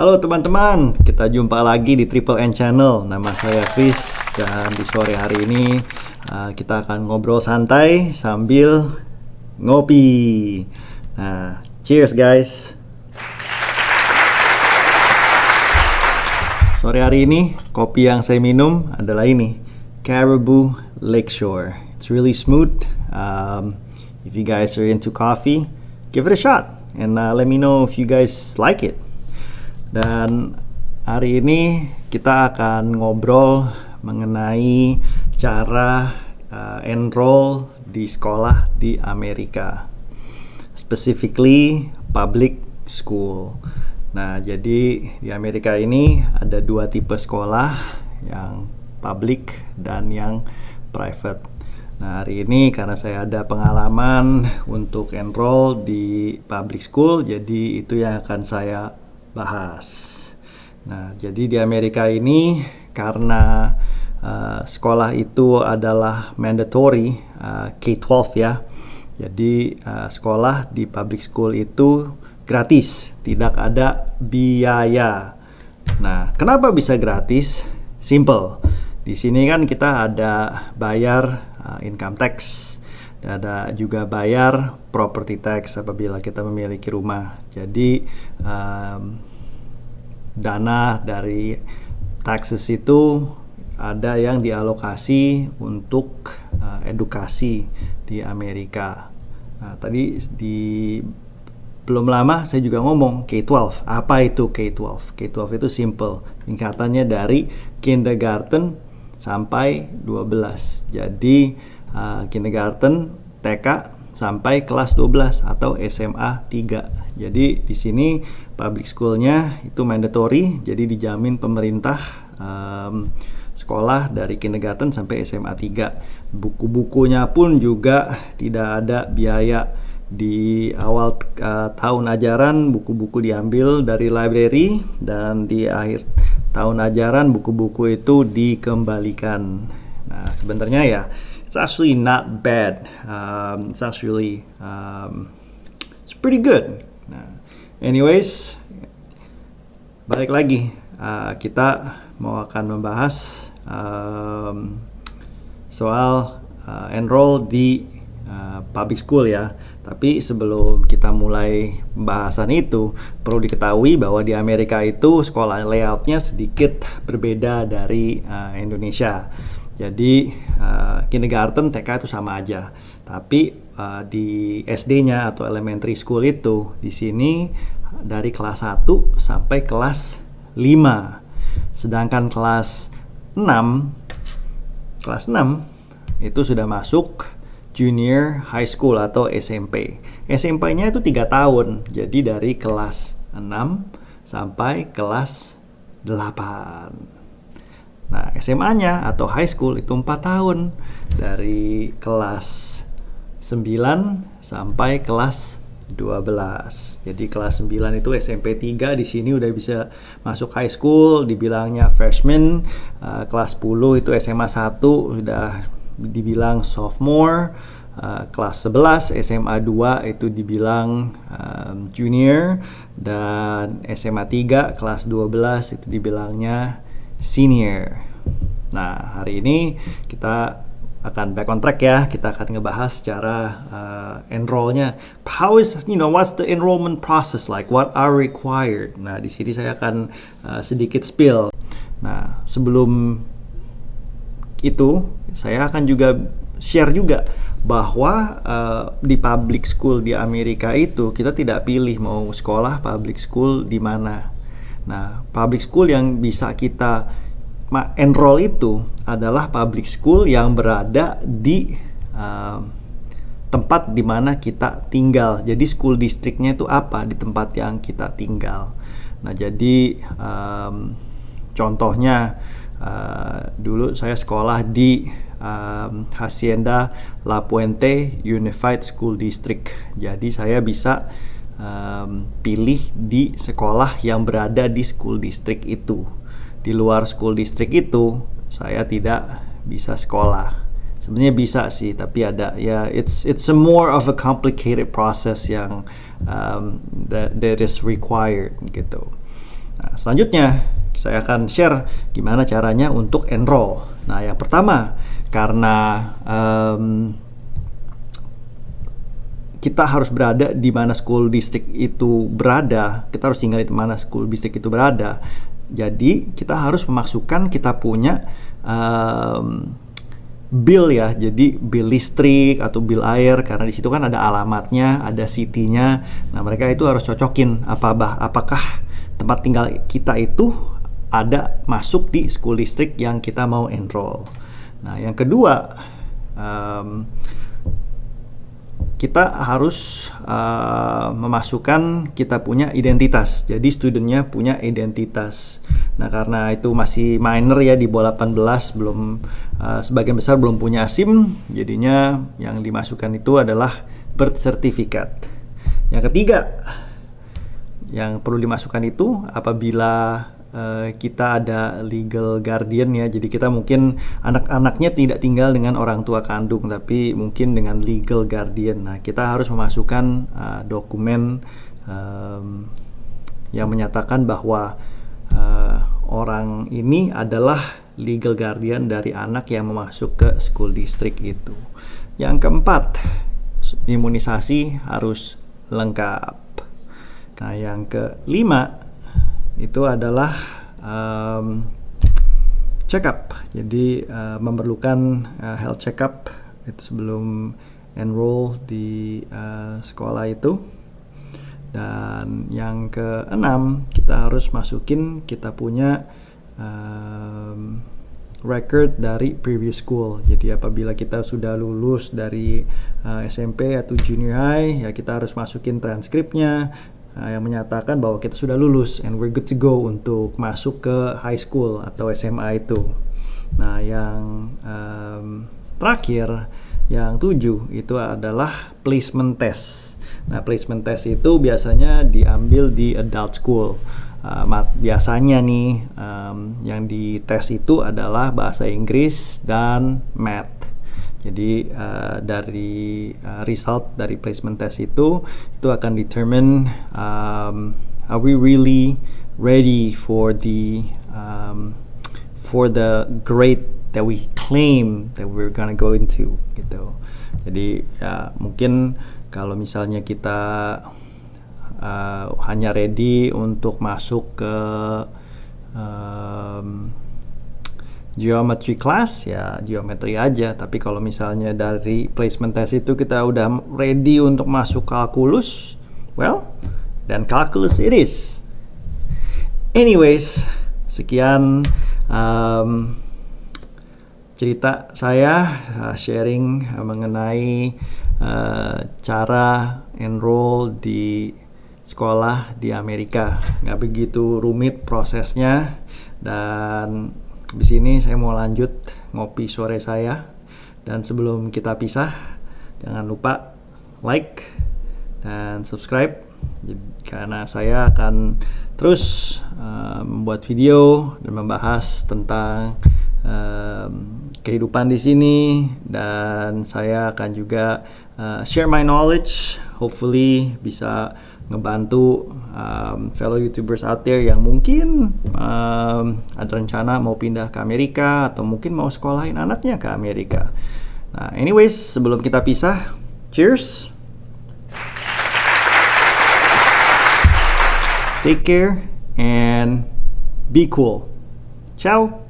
Halo teman-teman, kita jumpa lagi di Triple N Channel. Nama saya Chris dan di sore hari ini kita akan ngobrol santai sambil ngopi. Nah, cheers guys. Sore hari ini kopi yang saya minum adalah ini, Caribou Lakeshore. It's really smooth. If you guys are into coffee, give it a shot and let me know if you guys like it. Dan hari ini kita akan ngobrol mengenai cara enroll di sekolah di Amerika, specifically public school. Nah, jadi di Amerika ini ada dua tipe sekolah, yang public dan yang private. Nah, hari ini karena saya ada pengalaman untuk enroll di public school, jadi itu yang akan saya bahas. Nah, jadi di Amerika ini karena sekolah itu adalah mandatory, K-12 ya. Jadi sekolah di public school itu gratis, tidak ada biaya. Nah, kenapa bisa gratis? Simple. Di sini kan kita ada bayar income tax. Ada juga bayar property tax apabila kita memiliki rumah. Jadi dana dari taxes itu ada yang dialokasi untuk edukasi di Amerika. Nah, tadi belum lama saya juga ngomong K-12. Apa itu K-12? K-12 itu simple. Singkatannya dari kindergarten sampai 12. Jadi kindergarten, TK sampai kelas 12 atau SMA 3. Jadi di sini public schoolnya itu mandatory, jadi dijamin pemerintah sekolah dari kindergarten sampai SMA 3. Buku-bukunya pun juga tidak ada biaya. Di awal tahun ajaran buku-buku diambil dari library, dan di akhir tahun ajaran buku-buku itu dikembalikan. Nah, sebenarnya ya it's actually not bad. It's pretty good. Nah, anyways, balik lagi, kita mau akan membahas soal enroll di public school ya. Tapi sebelum kita mulai pembahasan itu, perlu diketahui bahwa di Amerika itu sekolah layoutnya sedikit berbeda dari Indonesia. Jadi kindergarten, TK itu sama aja. Tapi di SD-nya atau elementary school itu di sini dari kelas 1 sampai kelas 5. Sedangkan kelas 6 itu sudah masuk junior high school atau SMP. SMP-nya itu 3 tahun. Jadi dari kelas 6 sampai kelas 8. Nah, SMA-nya atau high school itu 4 tahun. Dari kelas 9 sampai kelas 12. Jadi kelas 9 itu SMP 3, di sini udah bisa masuk high school, dibilangnya freshman. Kelas 10 itu SMA 1 udah dibilang sophomore. Kelas 11 SMA 2 itu dibilang junior, dan SMA 3 kelas 12 itu dibilangnya senior. Nah, hari ini kita akan back on track ya. Kita akan ngebahas cara enrollnya. What's the enrollment process like? What are required? Nah, di sini saya akan sedikit spill. Nah, sebelum itu saya akan juga share juga bahwa di public school di Amerika itu kita tidak pilih mau sekolah public school di mana. Nah, public school yang bisa kita enroll itu adalah public school yang berada di tempat di mana kita tinggal. Jadi school districtnya itu apa di tempat yang kita tinggal. Nah, jadi contohnya dulu saya sekolah di Hacienda La Puente Unified School District. Jadi saya bisa pilih di sekolah yang berada di school district itu. Di luar school district itu saya tidak bisa sekolah. Sebenarnya bisa sih, tapi ada ya it's a more of a complicated process yang that is required gitu. Nah, selanjutnya saya akan share gimana caranya untuk enroll. Nah, yang pertama, karena kita harus berada di mana school district itu berada, kita harus tinggal di mana school district itu berada. Jadi kita harus memasukkan kita punya bill ya, jadi bill listrik atau bill air, karena di situ kan ada alamatnya, ada city-nya. Nah, mereka itu harus cocokin apakah tempat tinggal kita itu ada masuk di school district yang kita mau enroll. Nah, yang kedua, kita harus memasukkan kita punya identitas. Jadi studentnya punya identitas. Nah, karena itu masih minor ya, di bawah 18, belum sebagian besar belum punya SIM, jadinya yang dimasukkan itu adalah birth certificate. Yang ketiga yang perlu dimasukkan itu apabila kita ada legal guardian ya, jadi kita mungkin anak-anaknya tidak tinggal dengan orang tua kandung, tapi mungkin dengan legal guardian. Nah, kita harus memasukkan dokumen yang menyatakan bahwa orang ini adalah legal guardian dari anak yang masuk ke school district itu. Yang keempat, imunisasi harus lengkap. Nah, yang kelima itu adalah check up. Jadi memerlukan health check up itu sebelum enroll di sekolah itu. Dan yang keenam, kita harus masukin kita punya record dari previous school. Jadi apabila kita sudah lulus dari SMP atau junior high, ya kita harus masukin transkripnya yang menyatakan bahwa kita sudah lulus and we're good to go untuk masuk ke high school atau SMA itu. Nah, yang terakhir, yang 7 itu adalah placement test. Nah, placement test itu biasanya diambil di adult school. Biasanya nih yang dites itu adalah bahasa Inggris dan math. Jadi dari result dari placement test itu akan determine are we really ready for the grade that we claim that we're gonna go into gitu. Jadi ya mungkin kalau misalnya kita hanya ready untuk masuk ke geometry class, ya geometry aja. Tapi kalau misalnya dari placement test itu kita udah ready untuk masuk kalkulus, well, dan kalkulus it is. Anyways, sekian cerita saya sharing mengenai cara enroll di sekolah di Amerika. Nggak begitu rumit prosesnya, dan di sini saya mau lanjut ngopi sore saya. Dan sebelum kita pisah, jangan lupa like dan subscribe, karena saya akan terus membuat video dan membahas tentang kehidupan di sini, dan saya akan juga share my knowledge, hopefully bisa ngebantu fellow YouTubers out there yang mungkin ada rencana mau pindah ke Amerika atau mungkin mau sekolahin anaknya ke Amerika. Nah, anyways, sebelum kita pisah, cheers. Take care and be cool. Ciao.